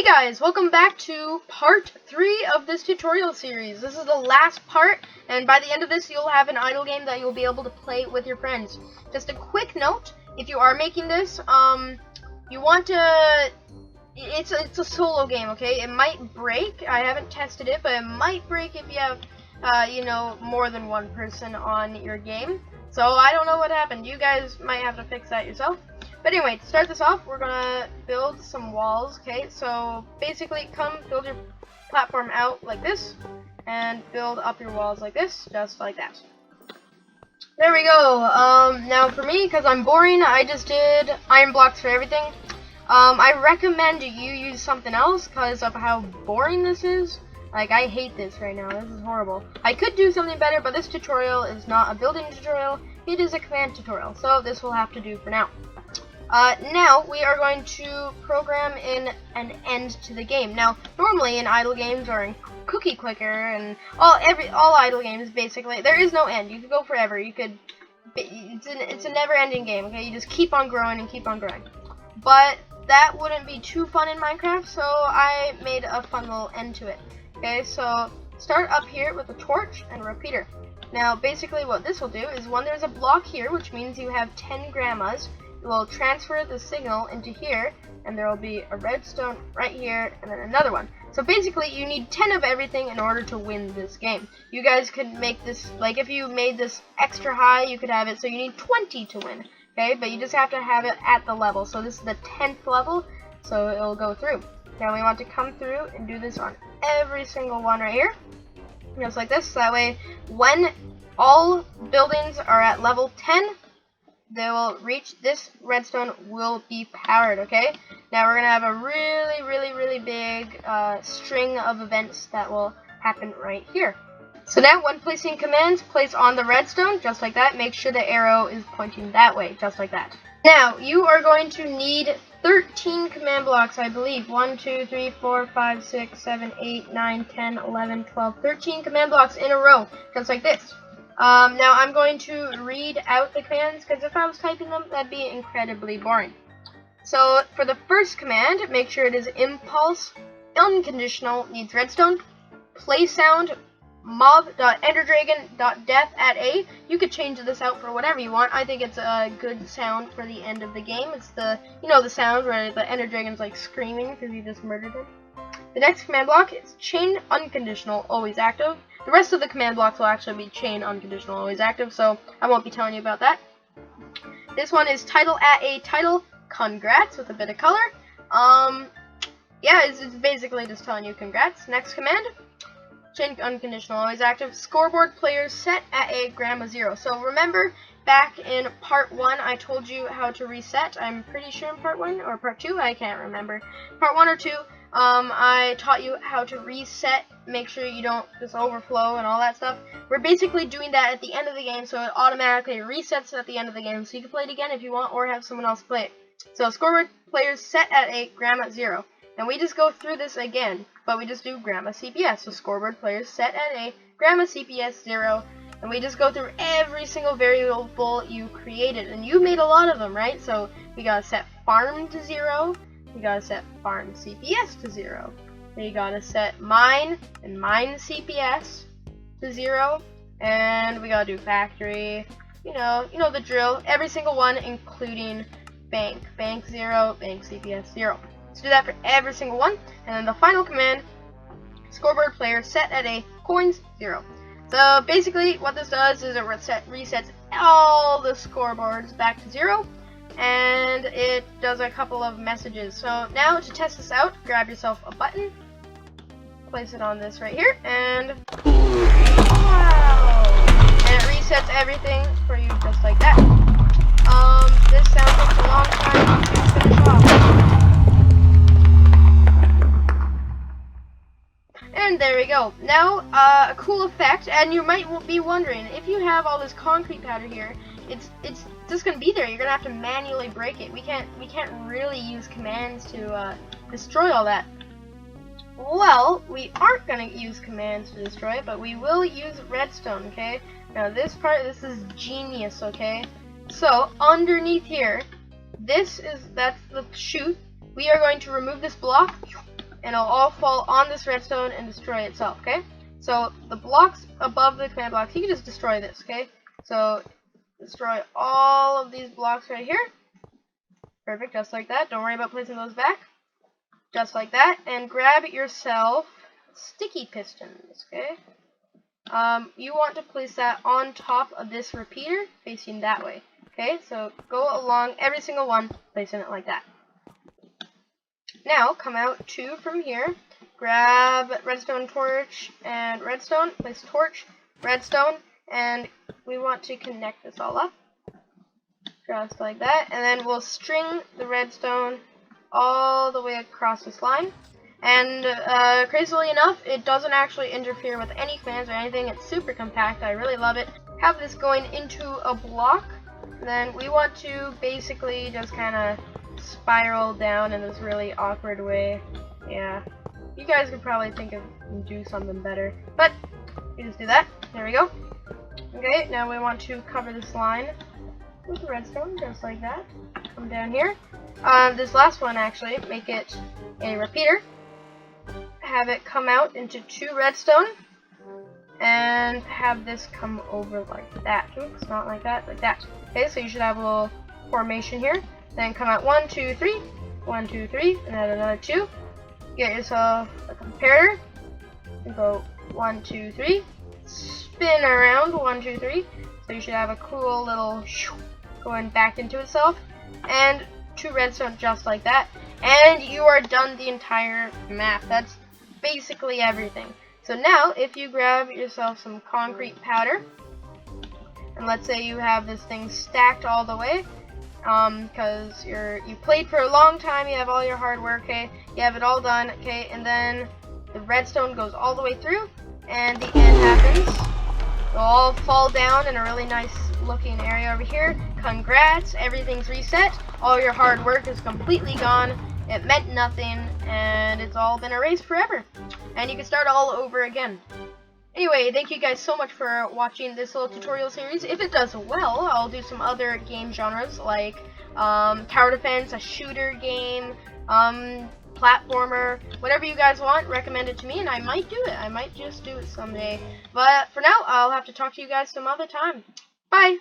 Hey guys, welcome back to part 3 of this tutorial series. This is the last part, and by the end of this you'll have an idle game that you'll be able to play with your friends. Just a quick note, if you are making this, you want to... It's a solo game, okay? It might break. I haven't tested it, but it might break if you have, more than one person on your game. So I don't know what happened. You guys might have to fix that yourself. But anyway, to start this off, we're gonna build some walls, okay? So basically, come build your platform out like this, and build up your walls like this, just like that. There we go. Now for me, because I'm boring, I just did iron blocks for everything. I recommend you use something else because of how boring this is. Like, I hate this right now. This is horrible. I could do something better, but this tutorial is not a building tutorial. It is a command tutorial, so this will have to do for now. Now we are going to program in an end to the game. Now, normally in idle games or in Cookie Clicker and all idle games, basically, there is no end. You could go forever. You could. It's a never-ending game. Okay, you just keep on growing and keep on growing. But that wouldn't be too fun in Minecraft, so I made a fun little end to it. Okay, so start up here with a torch and a repeater. Now, basically, what this will do is when there's a block here, which means you have 10 grandmas. We'll transfer the signal into here, and there will be a redstone right here, and then another one. So basically, you need 10 of everything in order to win this game. You guys could make this, like if you made this extra high, you could have it so you need 20 to win, okay? But you just have to have it at the level. So this is the 10th level, so it'll go through. Now we want to come through and do this on every single one right here, just like this. So that way, when all buildings are at level 10, they will reach, this redstone will be powered, okay? Now we're going to have a really big string of events that will happen right here. So now when placing commands, place on the redstone, just like that. Make sure the arrow is pointing that way, just like that. Now, you are going to need 13 command blocks, I believe. 1, 2, 3, 4, 5, 6, 7, 8, 9, 10, 11, 12, 13 command blocks in a row, just like this. Now I'm going to read out the commands, because if I was typing them, that'd be incredibly boring. So for the first command, make sure it is impulse, unconditional, needs redstone, play sound, mob.enderdragon.death at A. You could change this out for whatever you want. I think it's a good sound for the end of the game. It's the, the sound where the ender dragon's like screaming because you just murdered him. The next command block is chain unconditional, always active. The rest of the command blocks will actually be chain unconditional, always active, so I won't be telling you about that. This one is title at A title, congrats, with a bit of color. Yeah, it's basically just telling you congrats. Next command, chain unconditional, always active. Scoreboard players set at A grandma 0. So remember, back in part 1, I told you how to reset. I'm pretty sure in part 1 or part 2, I can't remember. Part 1 or 2. I taught you how to reset, make sure you don't just overflow and all that stuff. We're basically doing that at the end of the game, so it automatically resets at the end of the game, so you can play it again if you want, or have someone else play it. So scoreboard players set at A, grandma 0. And we just go through this again, but we just do grandma CPS. So scoreboard players set at A, grandma CPS 0, and we just go through every single variable you created. And you made a lot of them, right? So we gotta set farm to 0. You gotta set farm CPS to 0. Then you gotta set mine and mine CPS to 0. And we gotta do factory. You know the drill. Every single one, including bank. Bank 0, bank CPS 0. Let's do that for every single one. And then the final command, scoreboard player set at A, coins 0. So basically what this does is it resets all the scoreboards back to 0. And it does a couple of messages. So now to test this out, grab yourself a button, place it on this right here, and wow! And it resets everything for you just like that. This sound takes a long time to finish off. And there we go. Now, a cool effect, and you might be wondering, if you have all this concrete powder here, it's just gonna be there. You're gonna have to manually break it. We can't really use commands to destroy all that. Well, we aren't gonna use commands to destroy it, but we will use redstone. Okay. Now this is genius. Okay. So underneath here, that's the chute. We are going to remove this block and it'll all fall on this redstone and destroy itself, okay? So the blocks above the command blocks, you can just destroy this, okay? So destroy all of these blocks right here. Perfect, just like that. Don't worry about placing those back. Just like that. And grab yourself sticky pistons, okay? You want to place that on top of this repeater, facing that way. Okay, so go along every single one, placing it like that. Now, come out 2 from here. Grab redstone, torch, and redstone. Place torch, redstone, and we want to connect this all up. Just like that. And then we'll string the redstone all the way across this line. And crazily enough, it doesn't actually interfere with any fans or anything. It's super compact. I really love it. Have this going into a block. Then we want to basically just kind of spiral down in this really awkward way. Yeah, you guys could probably think of and do something better, but we just do that. There we go. Okay, now we want to cover this line with redstone, just like that. Come down here. This last one, actually, make it a repeater. Have it come out into 2 redstone, and have this come over like that. Oops, not like that, like that. Okay, so you should have a little formation here. Then come out 1, 2, 3, 1, 2, 3, and then another 2. Get yourself a comparator. And go 1, 2, 3. Spin around 1, 2, 3. So you should have a cool little going back into itself. And 2 redstone just like that. And you are done the entire map. That's basically everything. So now, if you grab yourself some concrete powder, and let's say you have this thing stacked all the way, because you played for a long time, you have all your hard work, okay, you have it all done, okay, and then the redstone goes all the way through, and the end happens. It'll all fall down in a really nice looking area over here. Congrats, everything's reset, all your hard work is completely gone, it meant nothing, and it's all been erased forever. And you can start all over again. Anyway, thank you guys so much for watching this little tutorial series. If it does well, I'll do some other game genres like tower defense, a shooter game, platformer, whatever you guys want, recommend it to me and I might do it. I might just do it someday. But for now, I'll have to talk to you guys some other time. Bye!